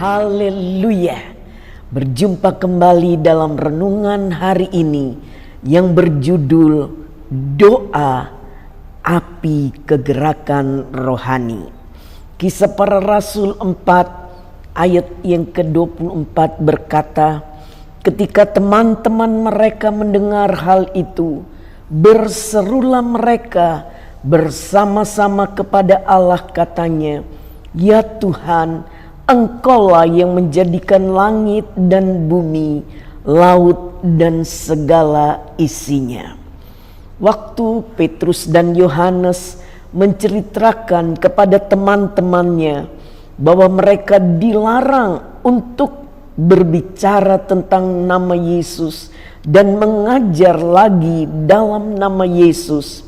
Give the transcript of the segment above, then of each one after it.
Haleluya. Berjumpa kembali dalam renungan hari ini yang berjudul Doa Api Kegerakan Rohani. Kisah Para Rasul 4 ayat yang ke-24 berkata, ketika teman-teman mereka mendengar hal itu, berserulah mereka bersama-sama kepada Allah, katanya, ya Tuhan, Engkaulah yang menjadikan langit dan bumi, laut dan segala isinya. Waktu Petrus dan Yohanes menceritakan kepada teman-temannya bahwa mereka dilarang untuk berbicara tentang nama Yesus dan mengajar lagi dalam nama Yesus,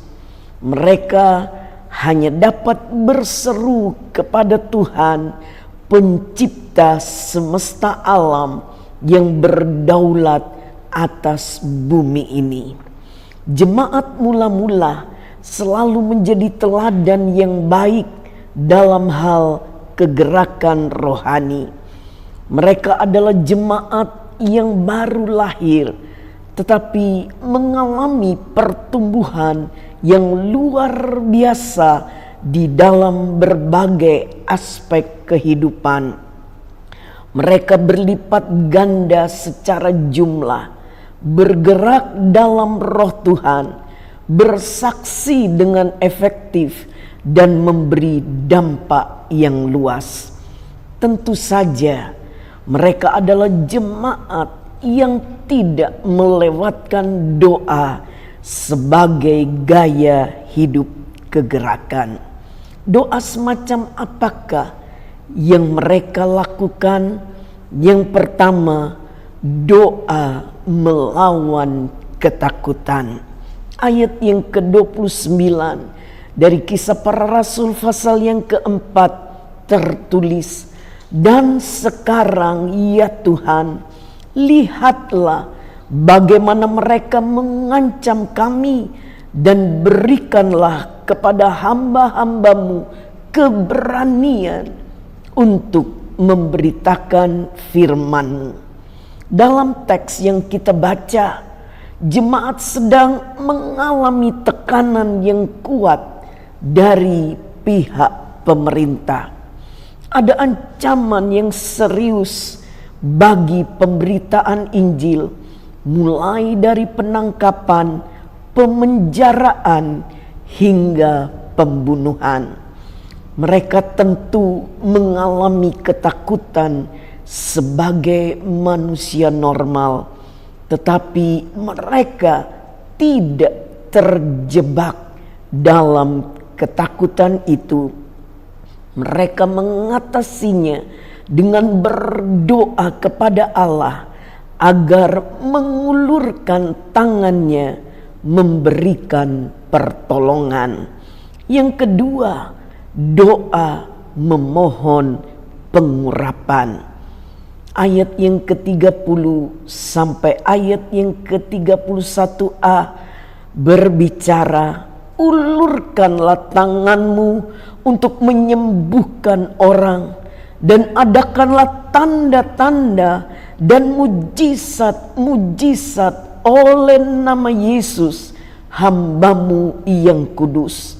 mereka hanya dapat berseru kepada Tuhan, Pencipta semesta alam yang berdaulat atas bumi ini. Jemaat mula-mula selalu menjadi teladan yang baik dalam hal kegerakan rohani. Mereka adalah jemaat yang baru lahir, tetapi mengalami pertumbuhan yang luar biasa di dalam berbagai aspek kehidupan. Mereka berlipat ganda secara jumlah, bergerak dalam roh Tuhan, bersaksi dengan efektif, dan memberi dampak yang luas. Tentu saja mereka adalah jemaat yang tidak melewatkan doa sebagai gaya hidup kegerakan. Doa semacam apakah yang mereka lakukan? Yang pertama, doa melawan ketakutan. Ayat yang ke-29 dari Kisah Para Rasul pasal yang keempat tertulis, dan sekarang ya Tuhan, lihatlah bagaimana mereka mengancam kami, dan berikanlah kepada hamba-hambamu keberanian untuk memberitakan firman-Mu. Dalam teks yang kita baca, jemaat sedang mengalami tekanan yang kuat dari pihak pemerintah. Ada ancaman yang serius bagi pemberitaan Injil, mulai dari penangkapan, pemenjaraan, hingga pembunuhan. Mereka tentu mengalami ketakutan sebagai manusia normal, tetapi mereka tidak terjebak dalam ketakutan itu. Mereka mengatasinya dengan berdoa kepada Allah agar mengulurkan tangannya memberikan pertolongan. Yang kedua, doa memohon pengurapan. Ayat yang ke-30 sampai ayat yang ke-31a berbicara, ulurkanlah tanganmu untuk menyembuhkan orang, dan adakanlah tanda-tanda dan mujizat-mujizat oleh nama Yesus, hamba-Mu yang kudus.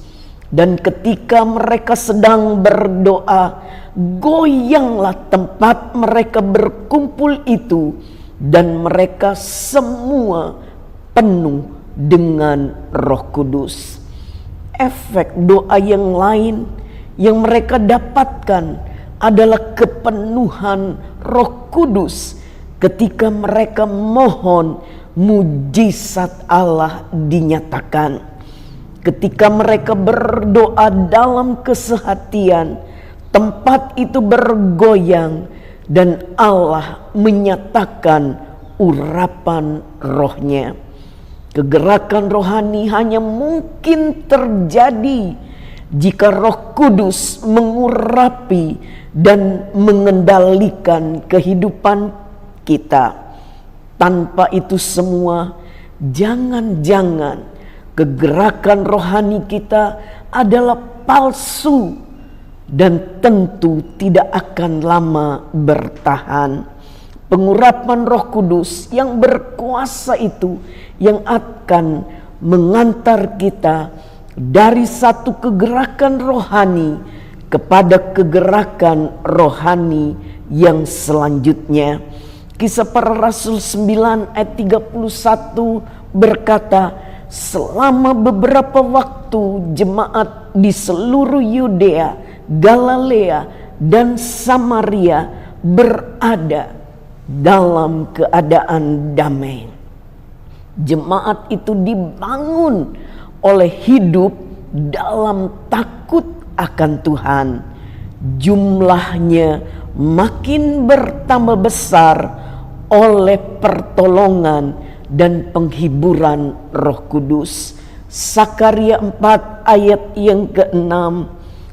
Dan ketika mereka sedang berdoa, goyanglah tempat mereka berkumpul itu, dan mereka semua penuh dengan Roh Kudus. Efek doa yang lain yang mereka dapatkan adalah kepenuhan Roh Kudus ketika mereka mohon mujizat Allah dinyatakan. Ketika mereka berdoa dalam kesehatian, tempat itu bergoyang dan Allah menyatakan urapan rohnya. Kegerakan rohani hanya mungkin terjadi jika Roh Kudus mengurapi dan mengendalikan kehidupan kita. Tanpa itu semua, jangan-jangan kegerakan rohani kita adalah palsu dan tentu tidak akan lama bertahan. Pengurapan Roh Kudus yang berkuasa itu yang akan mengantar kita dari satu kegerakan rohani kepada kegerakan rohani yang selanjutnya. Kisah Para Rasul 9 ayat 31 berkata, selama beberapa waktu jemaat di seluruh Yudea, Galilea, dan Samaria berada dalam keadaan damai. Jemaat itu dibangun oleh hidup dalam takut akan Tuhan. Jumlahnya makin bertambah besar oleh pertolongan dan penghiburan Roh Kudus. Sakaria 4 ayat yang ke-6,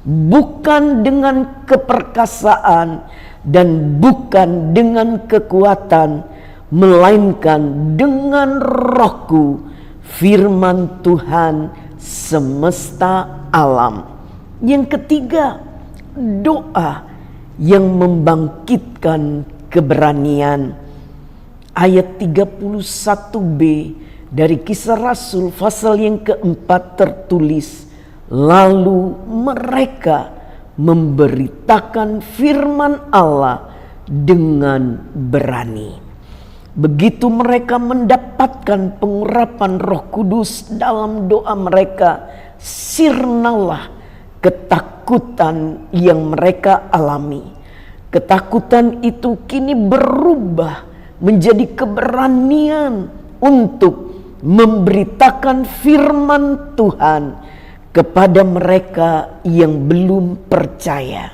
bukan dengan keperkasaan dan bukan dengan kekuatan, melainkan dengan Rohku, firman Tuhan semesta alam. Yang ketiga, doa yang membangkitkan keberanian. Ayat 31b dari Kisah Rasul pasal yang keempat tertulis, lalu mereka memberitakan firman Allah dengan berani. Begitu mereka mendapatkan pengurapan Roh Kudus dalam doa mereka, sirnalah ketakutan yang mereka alami. Ketakutan itu kini berubah menjadi keberanian untuk memberitakan firman Tuhan kepada mereka yang belum percaya.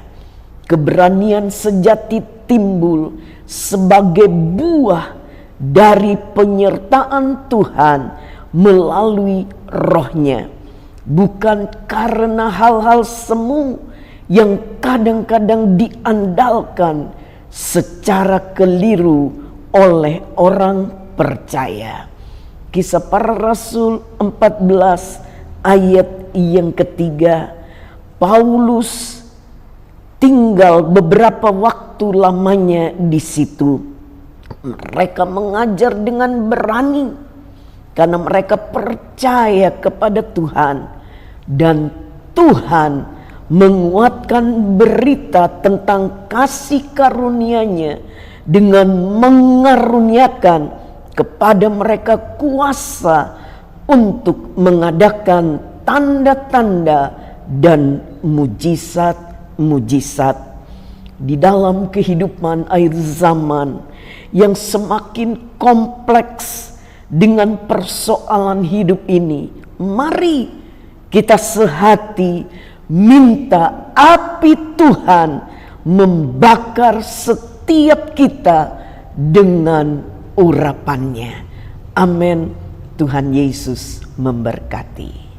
Keberanian sejati timbul sebagai buah dari penyertaan Tuhan melalui Roh-Nya, bukan karena hal-hal semu yang kadang-kadang diandalkan secara keliru oleh orang percaya. Kisah Para Rasul 14 ayat yang ketiga, Paulus tinggal beberapa waktu lamanya di situ. Mereka mengajar dengan berani karena mereka percaya kepada Tuhan, dan Tuhan menguatkan berita tentang kasih karunia-Nya dengan mengaruniakan kepada mereka kuasa untuk mengadakan tanda-tanda dan mujizat-mujizat. Di dalam kehidupan akhir zaman yang semakin kompleks dengan persoalan hidup ini, mari kita sehati minta api Tuhan membakar setiap kita dengan urapannya. Amin. Tuhan Yesus memberkati.